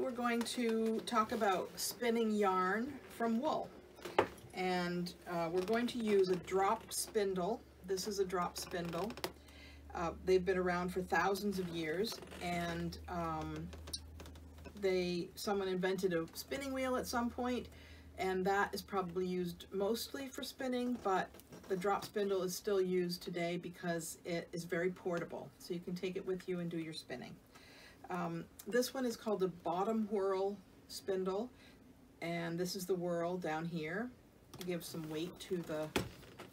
we're going to talk about spinning yarn from wool. And we're going to use a drop spindle. This is a drop spindle. They've been around for thousands of years, and someone invented a spinning wheel at some point, and that is probably used mostly for spinning, but the drop spindle is still used today because it is very portable, so you can take it with you and do your spinning. This one is called the bottom whirl spindle, and this is the whirl down here. It gives some weight to the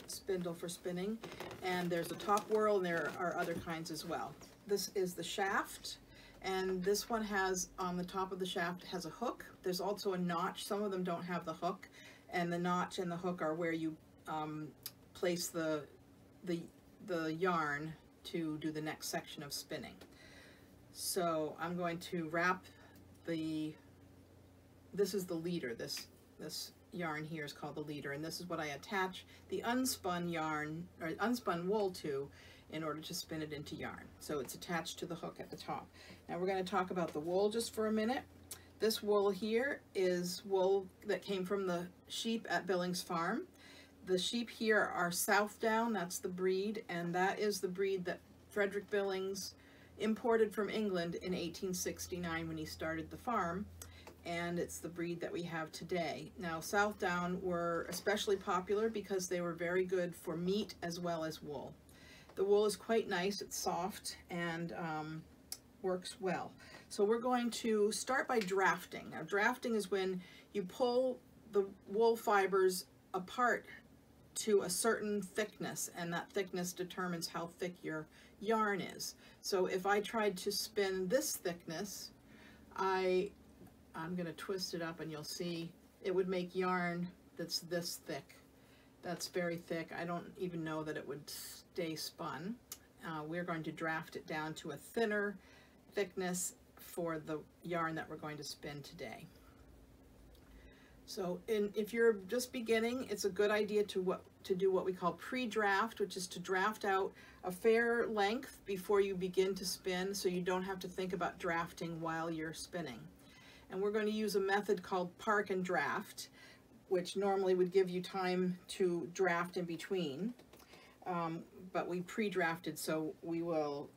spindle for spinning, and there's a top whirl, and there are other kinds as well. This is the shaft, and this one has, on the top of the shaft, has a hook. There's also a notch. Some of them don't have the hook, and the notch and the hook are where you place the yarn to do the next section of spinning. So I'm going to wrap this is the leader. This yarn here is called the leader, and this is what I attach the unspun yarn or unspun wool to in order to spin it into yarn. So it's attached to the hook at the top. Now we're going to talk about the wool just for a minute. This wool here is wool that came from the sheep at Billings farm. The sheep here are Southdown, that's the breed, and that is the breed that Frederick Billings imported from England in 1869 when he started the farm, and it's the breed that we have today. Now, Southdown were especially popular because they were very good for meat as well as wool. The wool is quite nice, it's soft, and works well. So we're going to start by drafting. Now, drafting is when you pull the wool fibers apart to a certain thickness, and that thickness determines how thick your yarn is. So if I tried to spin this thickness, I'm going to twist it up, and you'll see it would make yarn that's this thick. That's very thick. I don't even know that it would stay spun. We're going to draft it down to a thinner thickness for the yarn that we're going to spin today. So if you're just beginning, it's a good idea to do what we call pre-draft, which is to draft out a fair length before you begin to spin, so you don't have to think about drafting while you're spinning. And we're going to use a method called park and draft, which normally would give you time to draft in between, but we pre-drafted, so we will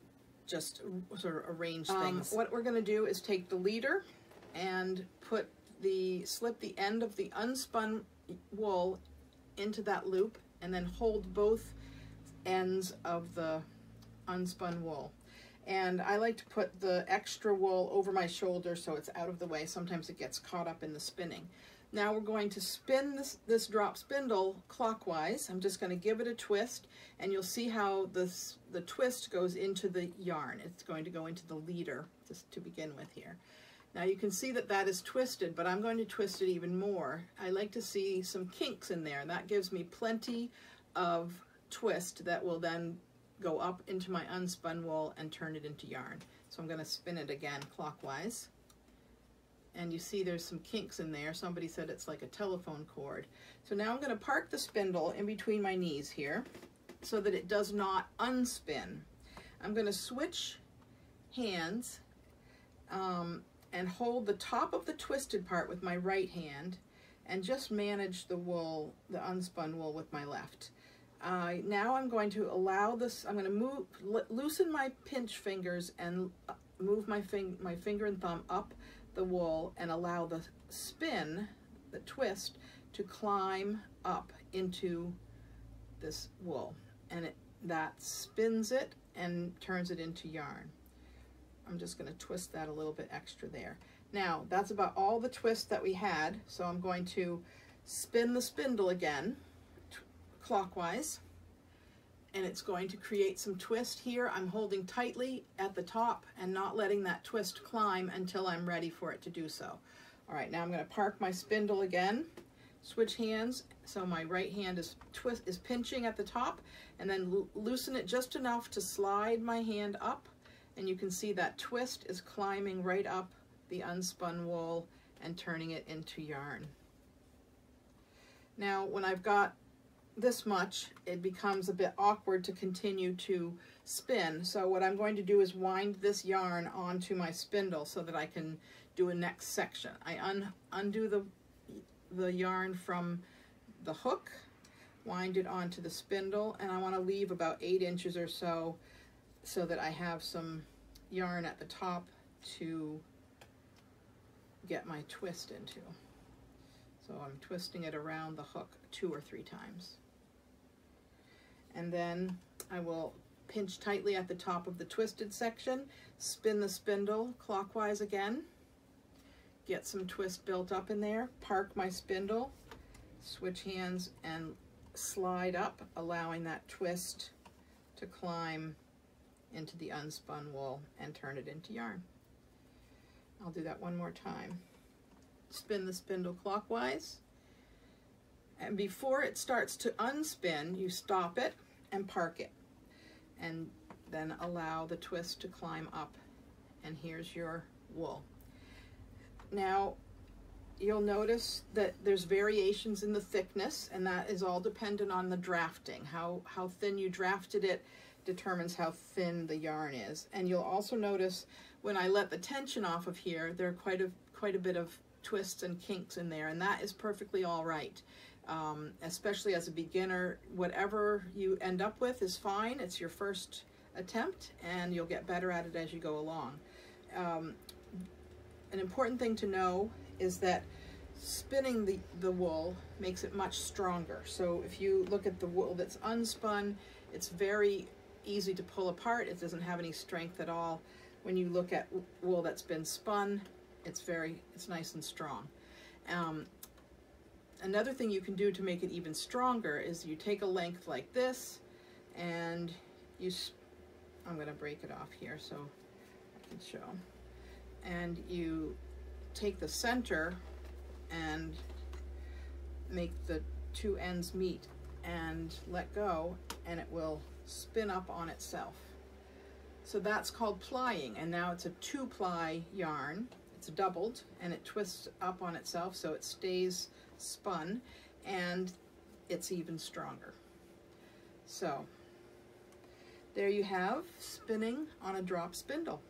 just sort of arrange things. What we're going to do is take the leader and slip the end of the unspun wool into that loop, and then hold both ends of the unspun wool. And I like to put the extra wool over my shoulder so it's out of the way. Sometimes it gets caught up in the spinning. Now we're going to spin this drop spindle clockwise. I'm just going to give it a twist, and you'll see how the twist goes into the yarn. It's going to go into the leader just to begin with here. Now you can see that that is twisted, but I'm going to twist it even more. I like to see some kinks in there. That gives me plenty of twist that will then go up into my unspun wool and turn it into yarn. So I'm going to spin it again clockwise. And you see there's some kinks in there. Somebody said it's like a telephone cord. So now I'm going to park the spindle in between my knees here so that it does not unspin. I'm going to switch hands and hold the top of the twisted part with my right hand and just manage the wool, the unspun wool, with my left. Now I'm going to allow this, I'm going to loosen my pinch fingers and move my finger and thumb up the wool and allow the spin, the twist, to climb up into this wool. And that spins it and turns it into yarn. I'm just going to twist that a little bit extra there. Now, that's about all the twist that we had, so I'm going to spin the spindle again, clockwise, and it's going to create some twist here. I'm holding tightly at the top and not letting that twist climb until I'm ready for it to do so. All right, now I'm going to park my spindle again, switch hands, so my right hand is pinching at the top, and then loosen it just enough to slide my hand up, and you can see that twist is climbing right up the unspun wool and turning it into yarn. Now, when I've got this much, it becomes a bit awkward to continue to spin. So what I'm going to do is wind this yarn onto my spindle so that I can do a next section. I undo the yarn from the hook, wind it onto the spindle, and I want to leave about 8 inches or so that I have some yarn at the top to get my twist into. So I'm twisting it around the hook 2 or 3 times. And then I will pinch tightly at the top of the twisted section, spin the spindle clockwise again, get some twist built up in there, park my spindle, switch hands and slide up, allowing that twist to climb into the unspun wool and turn it into yarn. I'll do that one more time. Spin the spindle clockwise, and before it starts to unspin, you stop it and park it, and then allow the twist to climb up, and here's your wool. Now you'll notice that there's variations in the thickness, and that is all dependent on the drafting. How thin you drafted it determines how thin the yarn is. And you'll also notice when I let the tension off of here, there are quite a bit of twists and kinks in there, and that is perfectly all right. Especially as a beginner, whatever you end up with is fine. It's your first attempt, and you'll get better at it as you go along. An important thing to know is that spinning the wool makes it much stronger. So if you look at the wool that's unspun, it's very easy to pull apart. It doesn't have any strength at all. When you look at wool that's been spun, it's nice and strong. Another thing you can do to make it even stronger is you take a length like this, and I'm going to break it off here so I can show. And you take the center and make the 2 ends meet and let go, and it will spin up on itself. So that's called plying, and now it's a 2-ply yarn. It's doubled, and it twists up on itself so it stays spun, and it's even stronger. So there you have spinning on a drop spindle.